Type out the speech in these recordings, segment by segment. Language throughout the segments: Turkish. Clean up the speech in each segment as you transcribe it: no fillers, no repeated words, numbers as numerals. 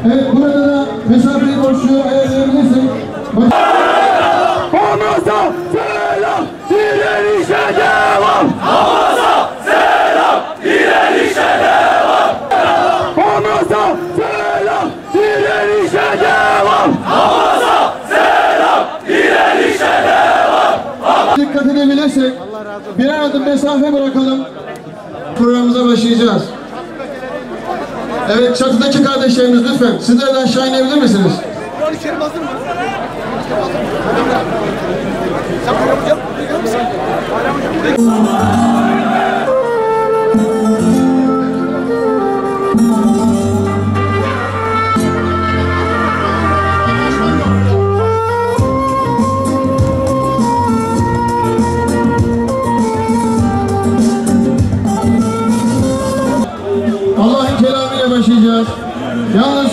Evet, burada da mesafeyi boşluğu ayarlayabilirsek. Hamas'a selam, direnişe devam. Hamas'a selam, direnişe devam. Hamas'a selam, direnişe devam. Hamas'a selam, direnişe devam. Dikkat edebilirsek birer adım mesafe bırakalım. Programımıza başlayacağız. Evet, çatıdaki kardeşlerimiz lütfen sizler de aşağı inebilir misiniz? Allah'ın kelamıyla başlayacağız. Yalnız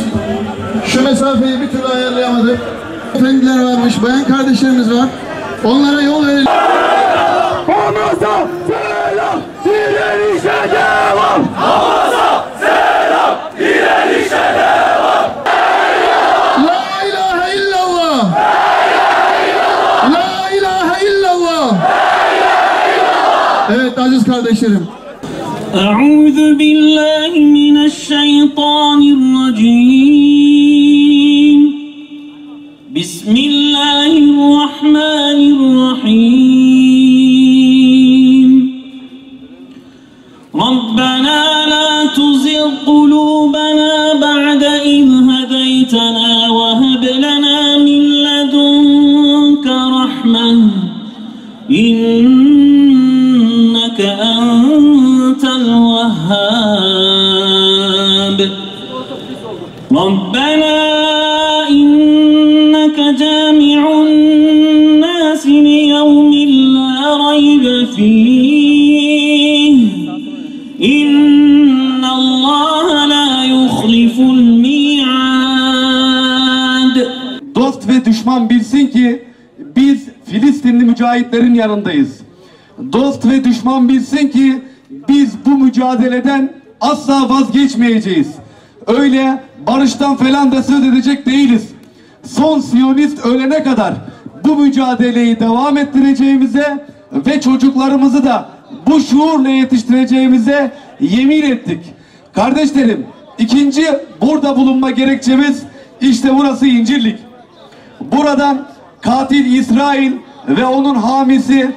şu mesafeyi bir türlü ayarlayamadık. Efendiler varmış, bayan kardeşlerimiz var. Onlara yol verelim. Hamas'a selam, direnişe devam. Hamas'a selam, direnişe devam. La ilahe illallah. La ilahe illallah. Evet aziz kardeşlerim. أعوذ بالله من الشيطان الرجيم بسم الله الرحمن الرحيم ربنا لا تزغ قلوبنا بعد إذ هديتنا وهب لنا من لدنك رحمة إنك أنت الوهاب ربنا إنك جامع الناس ليوم لا ريب فيه إن الله لا يخلف الميعاد. Dost ve düşman bilsin ki biz Filistinli mücahitlerin yanındayız. Dost ve düşman bilsin ki biz bu mücadeleden asla vazgeçmeyeceğiz. Öyle barıştan falan da söz edecek değiliz. Son Siyonist ölene kadar bu mücadeleyi devam ettireceğimize ve çocuklarımızı da bu şuurla yetiştireceğimize yemin ettik. Kardeşlerim, ikinci burada bulunma gerekçemiz işte burası İncirlik. Buradan katil İsrail ve onun hamisi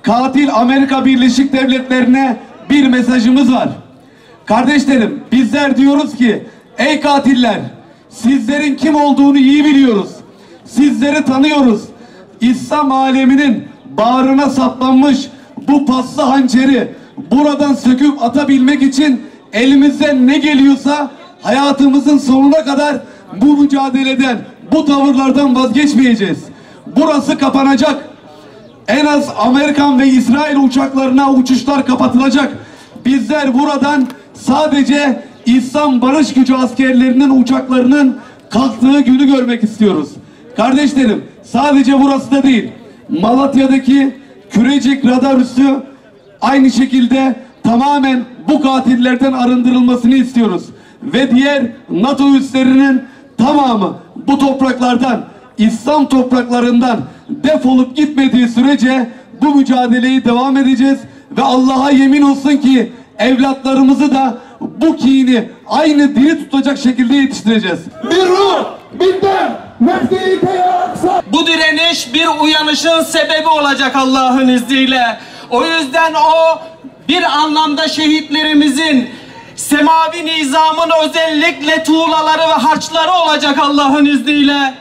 katil Amerika Birleşik Devletleri'ne bir mesajımız var. Kardeşlerim, bizler diyoruz ki ey katiller, sizlerin kim olduğunu iyi biliyoruz. Sizleri tanıyoruz. İslam aleminin bağrına saplanmış bu paslı hançeri buradan söküp atabilmek için elimizden ne geliyorsa hayatımızın sonuna kadar bu mücadeleden, bu tavırlardan vazgeçmeyeceğiz. Burası kapanacak. En az Amerikan ve İsrail uçaklarına uçuşlar kapatılacak. Bizler buradan sadece İslam Barış Gücü askerlerinin uçaklarının kalktığı günü görmek istiyoruz. Kardeşlerim, sadece burası da değil. Malatya'daki Kürecik radar üssü aynı şekilde tamamen bu katillerden arındırılmasını istiyoruz. Ve diğer NATO üslerinin tamamı bu topraklardan, İslam topraklarından defolup gitmediği sürece bu mücadeleyi devam edeceğiz ve Allah'a yemin olsun ki evlatlarımızı da bu kini aynı diri tutacak şekilde yetiştireceğiz. Bir ruh, bir dem, nefsi teyaksa. Bu direniş bir uyanışın sebebi olacak Allah'ın izniyle. O yüzden o bir anlamda şehitlerimizin, semavi nizamın özellikle tuğlaları ve harçları olacak Allah'ın izniyle.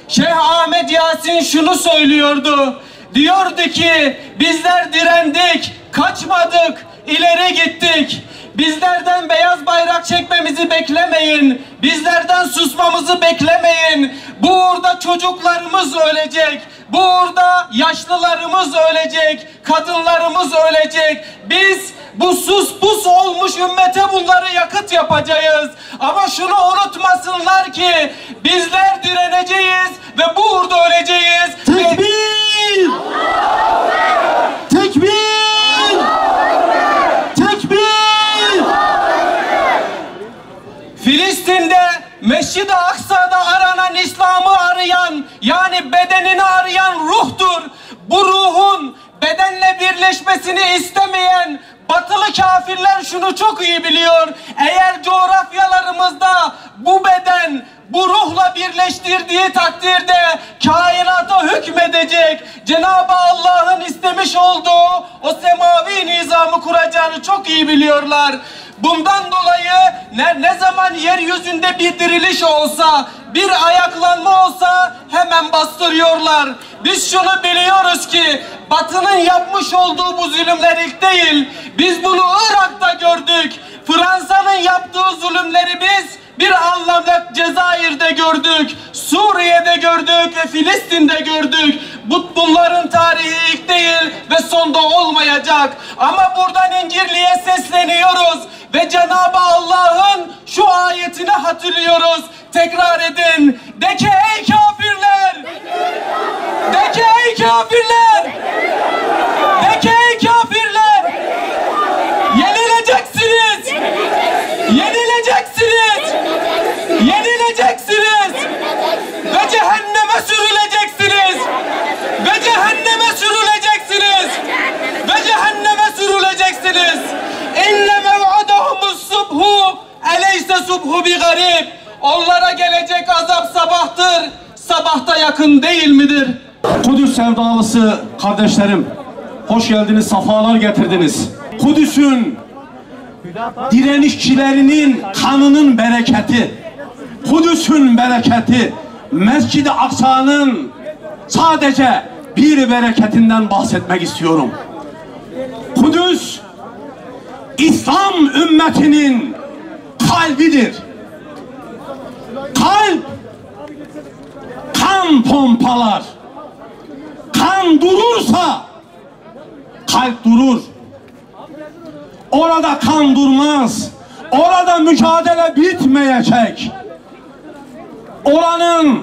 Şeyh Ahmet Yasin şunu söylüyordu. Diyordu ki bizler direndik, kaçmadık, ileri gittik. Bizlerden beyaz bayrak çekmemizi beklemeyin. Bizlerden susmamızı beklemeyin. Bu uğurda çocuklarımız ölecek. Bu uğurda yaşlılarımız ölecek. Kadınlarımız ölecek. Biz bu sus pus olmuş ümmete bunları yakıt yapacağız. Ama şunu unutmasınlar ki bizler direneceğiz ve bu uğurda öleceğiz. Tekbir! Tekbir! Tekbir! Filistin'de Mescid-i Aksa'da aranan İslam'ı arayan, yani bedenini arayan ruhtur. Bu ruhun bedenle birleşmesini istemeyen batılı kafirler şunu çok iyi biliyor. Eğer coğrafyalarımızda bu beden bu ruhla birleştirdiği takdirde kainata hükmedecek, Cenab-ı Allah'ın istemiş olduğu o semavi nizamı kuracağını çok iyi biliyorlar. Bundan dolayı ne zaman yeryüzünde bir diriliş olsa, bir ayaklanma olsa hemen bastırıyorlar. Biz şunu biliyoruz ki Batı'nın yapmış olduğu bu zulümler ilk değil. Biz bunu Irak'ta gördük. Fransa'nın yaptığı zulümleri biz bir anlamda Cezayir'de gördük, Suriye'de gördük ve Filistin'de gördük. Bunların tarihi ilk değil ve sonda olmayacak. Ama buradan İncirli'ye sesleniyoruz ve Cenab-ı Allah'ın şu ayetini hatırlıyoruz. Tekrar edin. De ki ey kafirler! De ki ey kafirler! De ki ey kafirler! Yenileceksiniz! Yenileceksiniz! Yenileceksiniz! Ve cehenneme sürüleceksiniz! Ve cehenneme sürüleceksiniz! Ve cehenneme sürüleceksiniz! İnne mev'adahumus subhu eleyse subhu bi garib. Onlara gelecek azap sabahtır. Sabahta yakın değil midir? Kudüs sevdalısı kardeşlerim, hoş geldiniz, safalar getirdiniz. Kudüs'ün direnişçilerinin kanının bereketi, Kudüs'ün bereketi, Mescid-i Aksa'nın sadece bir bereketinden bahsetmek istiyorum. Kudüs, İslam ümmetinin kalbidir. Kalp, kan pompalar. Kan durursa, kalp durur. Orada kan durmaz. Orada mücadele bitmeyecek. Oranın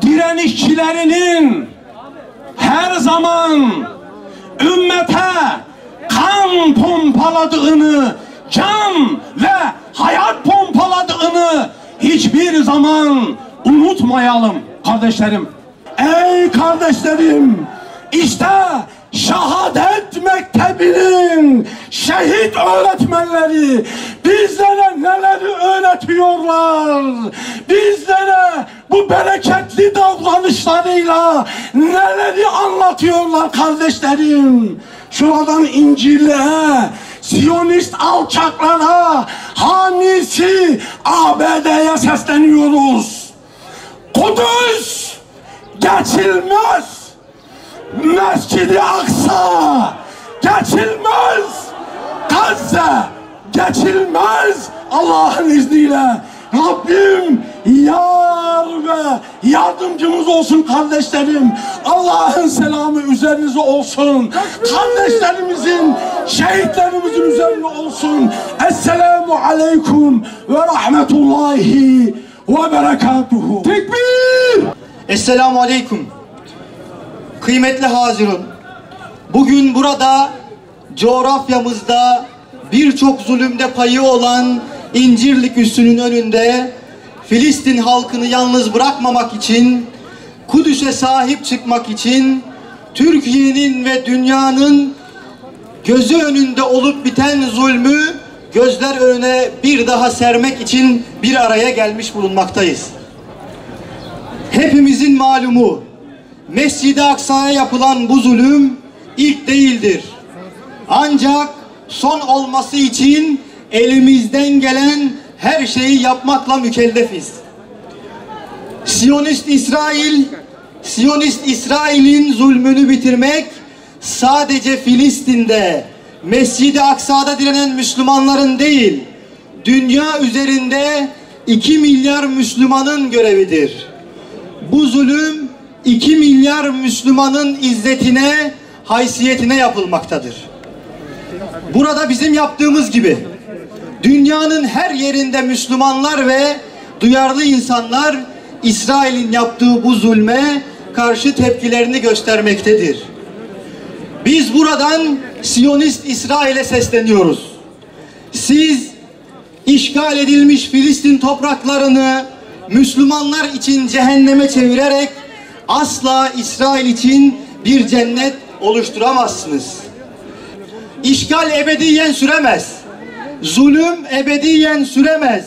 direnişçilerinin her zaman ümmete kan pompaladığını, can ve hayat pompaladığını hiçbir zaman unutmayalım kardeşlerim. Ey kardeşlerim, işte şehadet mektebinin şehit öğretmenleri bizlere neleri öğretiyorlar, bizlere bu bereketli davranışlarıyla neleri anlatıyorlar kardeşlerim. Şuradan İncil'e, Siyonist alçaklara, hamisi ABD'ye sesleniyoruz. Kudüs geçilmez, Mescid-i Aksa geçilmez, Gazze geçilmez. Allah'ın izniyle Rabbim yar ve yardımcımız olsun kardeşlerim. Allah'ın selamı üzerinize olsun. Kardeşlerimizin, şehitlerimizin üzerine olsun. Esselamu aleyküm ve rahmetullahi ve berekatuhu. Tekbir! Esselamu aleyküm. Kıymetli hazirun, bugün burada coğrafyamızda birçok zulümde payı olan İncirlik üssünün önünde Filistin halkını yalnız bırakmamak için, Kudüs'e sahip çıkmak için, Türkiye'nin ve dünyanın gözü önünde olup biten zulmü gözler önüne bir daha sermek için bir araya gelmiş bulunmaktayız. Hepimizin malumu, Mescid-i Aksa'ya yapılan bu zulüm ilk değildir. Ancak son olması için elimizden gelen her şeyi yapmakla mükellefiz. Siyonist İsrail'in zulmünü bitirmek sadece Filistin'de, Mescid-i Aksa'da direnen Müslümanların değil, dünya üzerinde 2 milyar Müslümanın görevidir. Bu zulüm 2 milyar Müslümanın izzetine, haysiyetine yapılmaktadır. Burada bizim yaptığımız gibi dünyanın her yerinde Müslümanlar ve duyarlı insanlar İsrail'in yaptığı bu zulme karşı tepkilerini göstermektedir. Biz buradan Siyonist İsrail'e sesleniyoruz. Siz işgal edilmiş Filistin topraklarını Müslümanlar için cehenneme çevirerek asla İsrail için bir cennet oluşturamazsınız. İşgal ebediyen süremez. Zulüm ebediyen süremez.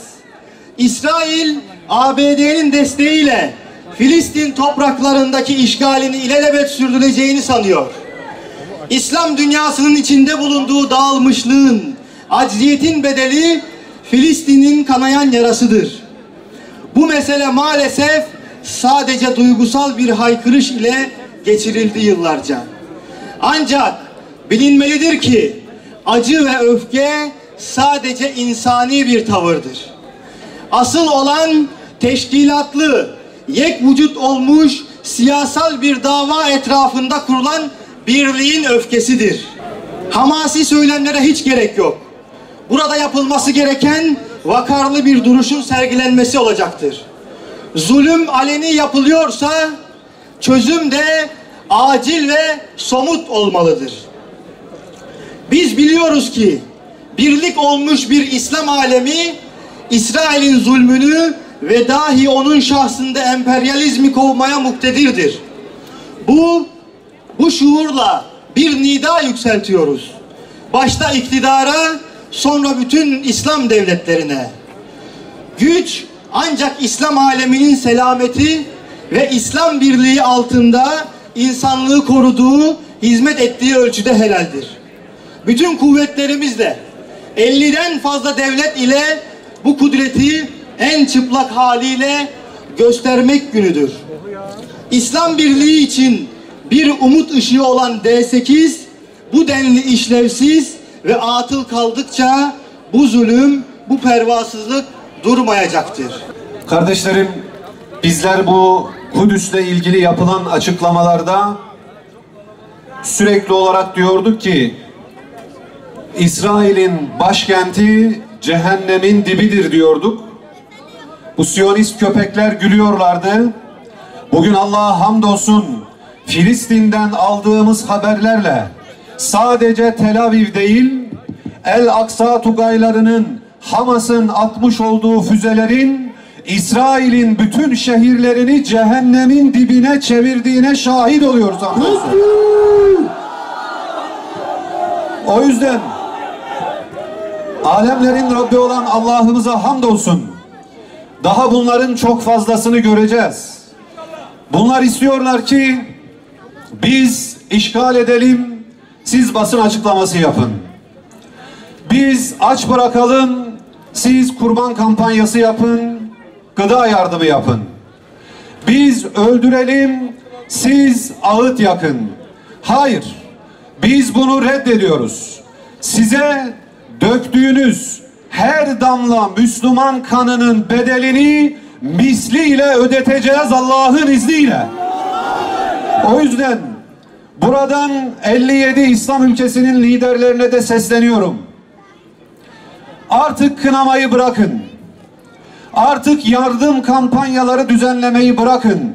İsrail, ABD'nin desteğiyle Filistin topraklarındaki işgalini ilelebet sürdüreceğini sanıyor. İslam dünyasının içinde bulunduğu dağılmışlığın, acziyetin bedeli Filistin'in kanayan yarasıdır. Bu mesele maalesef sadece duygusal bir haykırış ile geçirildi yıllarca. Ancak bilinmelidir ki acı ve öfke sadece insani bir tavırdır. Asıl olan teşkilatlı, yek vücut olmuş siyasal bir dava etrafında kurulan birliğin öfkesidir. Hamasi söylemlere hiç gerek yok. Burada yapılması gereken vakarlı bir duruşun sergilenmesi olacaktır. Zulüm aleni yapılıyorsa çözüm de acil ve somut olmalıdır. Biz biliyoruz ki birlik olmuş bir İslam alemi İsrail'in zulmünü ve dahi onun şahsında emperyalizmi kovmaya muktedirdir. Bu şuurla bir nida yükseltiyoruz. Başta iktidara, sonra bütün İslam devletlerine. Güç ancak İslam aleminin selameti ve İslam birliği altında insanlığı koruduğu, hizmet ettiği ölçüde helaldir. Bütün kuvvetlerimizle 50'den fazla devlet ile bu kudreti en çıplak haliyle göstermek günüdür. İslam birliği için bir umut ışığı olan D8 bu denli işlevsiz ve atıl kaldıkça bu zulüm, bu pervasızlık durmayacaktır. Kardeşlerim, bizler bu Kudüs'le ilgili yapılan açıklamalarda sürekli olarak diyorduk ki İsrail'in başkenti cehennemin dibidir diyorduk. Bu Siyonist köpekler gülüyorlardı. Bugün Allah'a hamdolsun Filistin'den aldığımız haberlerle sadece Tel Aviv değil, El Aksa Tugaylarının, Hamas'ın atmış olduğu füzelerin İsrail'in bütün şehirlerini cehennemin dibine çevirdiğine şahit oluyoruz arkadaşlar. O yüzden alemlerin Rabbi olan Allah'ımıza hamdolsun. Daha bunların çok fazlasını göreceğiz. Bunlar istiyorlar ki biz işgal edelim, siz basın açıklaması yapın. Biz aç bırakalım, siz kurban kampanyası yapın, gıda yardımı yapın. Biz öldürelim, siz ağıt yakın. Hayır, biz bunu reddediyoruz. Size döktüğünüz her damla Müslüman kanının bedelini misliyle ödeteceğiz Allah'ın izniyle. O yüzden buradan 57 İslam ülkesinin liderlerine de sesleniyorum. Artık kınamayı bırakın. Artık yardım kampanyaları düzenlemeyi bırakın.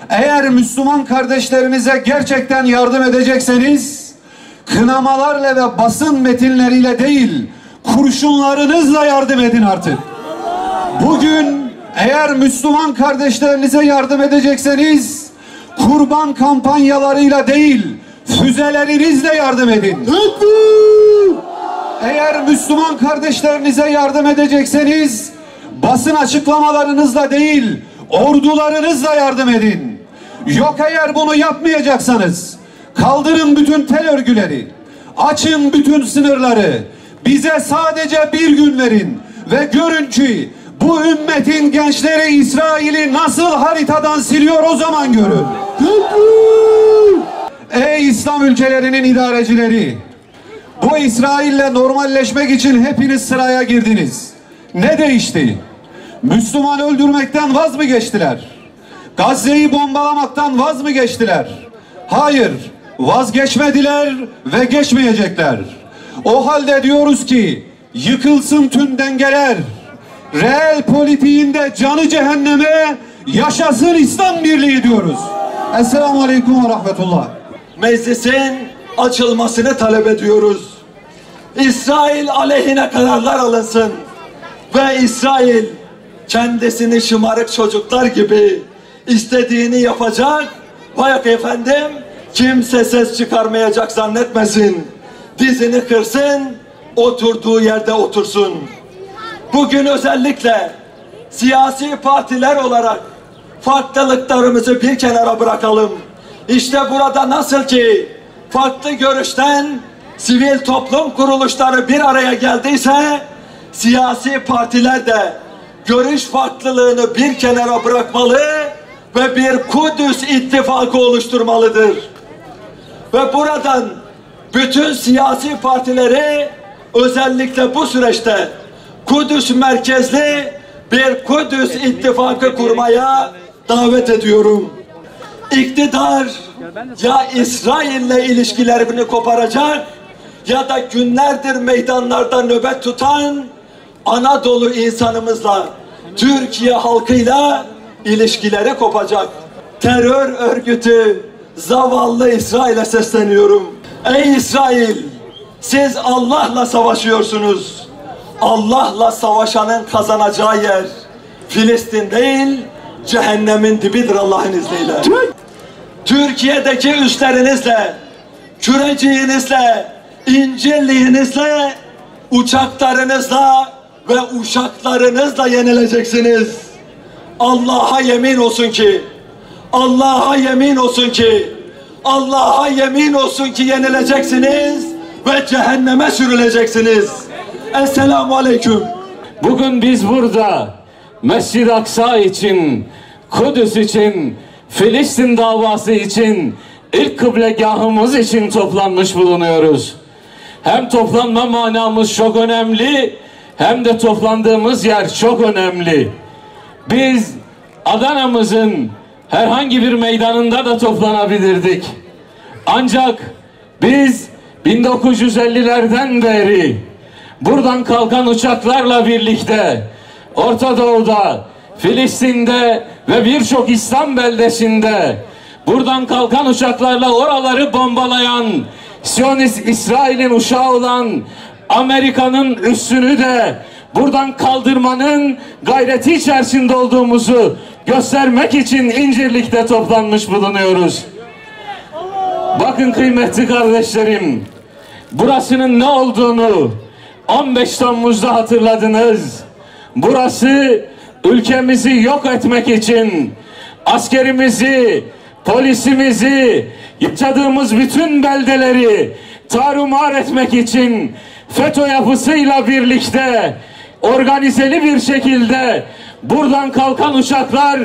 Eğer Müslüman kardeşlerinize gerçekten yardım edecekseniz kınamalarla ve basın metinleriyle değil, kurşunlarınızla yardım edin artık. Bugün eğer Müslüman kardeşlerinize yardım edecekseniz kurban kampanyalarıyla değil, füzelerinizle yardım edin. Eğer Müslüman kardeşlerinize yardım edecekseniz basın açıklamalarınızla değil, ordularınızla yardım edin. Yok eğer bunu yapmayacaksanız kaldırın bütün tel örgüleri, açın bütün sınırları, bize sadece bir gün verin ve görün ki bu ümmetin gençleri İsrail'i nasıl haritadan siliyor, o zaman görün. Ey İslam ülkelerinin idarecileri, bu İsrail'le normalleşmek için hepiniz sıraya girdiniz. Ne değişti? Müslüman öldürmekten vaz mı geçtiler? Gazze'yi bombalamaktan vaz mı geçtiler? Hayır, vazgeçmediler ve geçmeyecekler. O halde diyoruz ki yıkılsın tüm dengeler. Reel politiğinde canı cehenneme, yaşasın İslam Birliği diyoruz. Esselamu Aleyküm ve Rahmetullah. Meclisin açılmasını talep ediyoruz. İsrail aleyhine kararlar alınsın ve İsrail kendisini şımarık çocuklar gibi istediğini yapacak. Vay efendim, kimse ses çıkarmayacak zannetmesin. Dizini kırsın, oturduğu yerde otursun. Bugün özellikle siyasi partiler olarak farklılıklarımızı bir kenara bırakalım. İşte burada nasıl ki farklı görüşten sivil toplum kuruluşları bir araya geldiyse, siyasi partiler de görüş farklılığını bir kenara bırakmalı ve bir Kudüs ittifakı oluşturmalıdır. Ve buradan bütün siyasi partileri özellikle bu süreçte Kudüs merkezli bir Kudüs ittifakı kurmaya davet ediyorum. İktidar ya İsrail'le ilişkilerini koparacak ya da günlerdir meydanlarda nöbet tutan Anadolu insanımızla, Türkiye halkıyla ilişkileri kopacak. Terör örgütü zavallı İsrail'e sesleniyorum. Ey İsrail, siz Allah'la savaşıyorsunuz. Allah'la savaşanın kazanacağı yer Filistin değil, cehennemin dibidir Allah'ın izniyle. Türkiye'deki üslerinizle, küreciğinizle, incirliğinizle, uçaklarınızla ve uşaklarınızla yenileceksiniz. Allah'a yemin olsun ki, Allah'a yemin olsun ki, Allah'a yemin olsun ki yenileceksiniz ve cehenneme sürüleceksiniz. Esselamu Aleyküm. Bugün biz burada Mescid-i Aksa için, Kudüs için, Filistin davası için, ilk kıblegahımız için toplanmış bulunuyoruz. Hem toplanma manamız çok önemli, hem de toplandığımız yer çok önemli. Biz Adana'mızın herhangi bir meydanında da toplanabilirdik. Ancak biz 1950'lerden beri buradan kalkan uçaklarla birlikte Orta Doğu'da, Filistin'de ve birçok İslam beldesinde buradan kalkan uçaklarla oraları bombalayan Siyonist İsrail'in uşağı olan Amerika'nın üssünü de buradan kaldırmanın gayreti içerisinde olduğumuzu göstermek için İncirlik'te toplanmış bulunuyoruz. Bakın kıymetli kardeşlerim, burasının ne olduğunu 15 Temmuz'da hatırladınız. Burası ülkemizi yok etmek için askerimizi, polisimizi, yaşadığımız bütün beldeleri tarumar etmek için FETÖ yapısıyla birlikte organizeli bir şekilde buradan kalkan uçaklar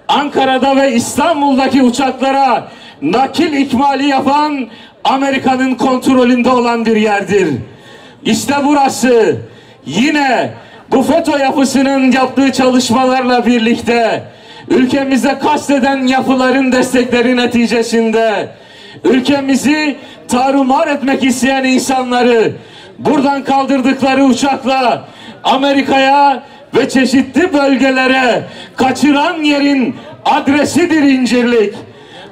Ankara'da ve İstanbul'daki uçaklara nakil ikmali yapan Amerika'nın kontrolünde olan bir yerdir. İşte burası yine bu FETÖ yapısının yaptığı çalışmalarla birlikte ülkemize kasteden yapıların destekleri neticesinde ülkemizi tarumar etmek isteyen insanları buradan kaldırdıkları uçakla Amerika'ya ve çeşitli bölgelere kaçıran yerin adresidir İncirlik.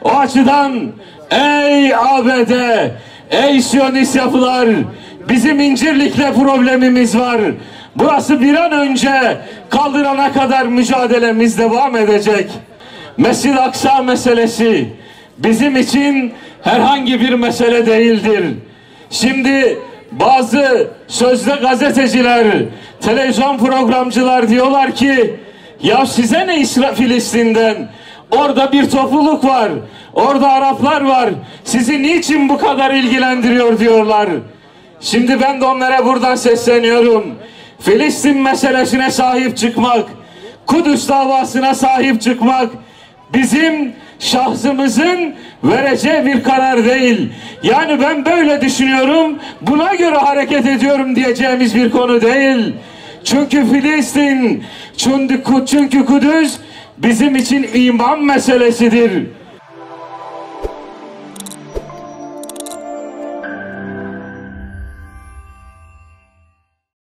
O açıdan ey ABD, ey Siyonist yapılar, bizim İncirlik'le problemimiz var. Burası bir an önce kaldırana kadar mücadelemiz devam edecek. Mescid-i Aksa meselesi bizim için herhangi bir mesele değildir. Şimdi bazı sözde gazeteciler, televizyon programcılar diyorlar ki ya size ne Filistin'den? Orada bir topluluk var, orada Araplar var, sizi niçin bu kadar ilgilendiriyor diyorlar. Şimdi ben de onlara buradan sesleniyorum. Filistin meselesine sahip çıkmak, Kudüs davasına sahip çıkmak bizim şahsımızın vereceği bir karar değil. Yani ben böyle düşünüyorum, buna göre hareket ediyorum diyeceğimiz bir konu değil. Çünkü Filistin, çünkü Kudüs bizim için iman meselesidir.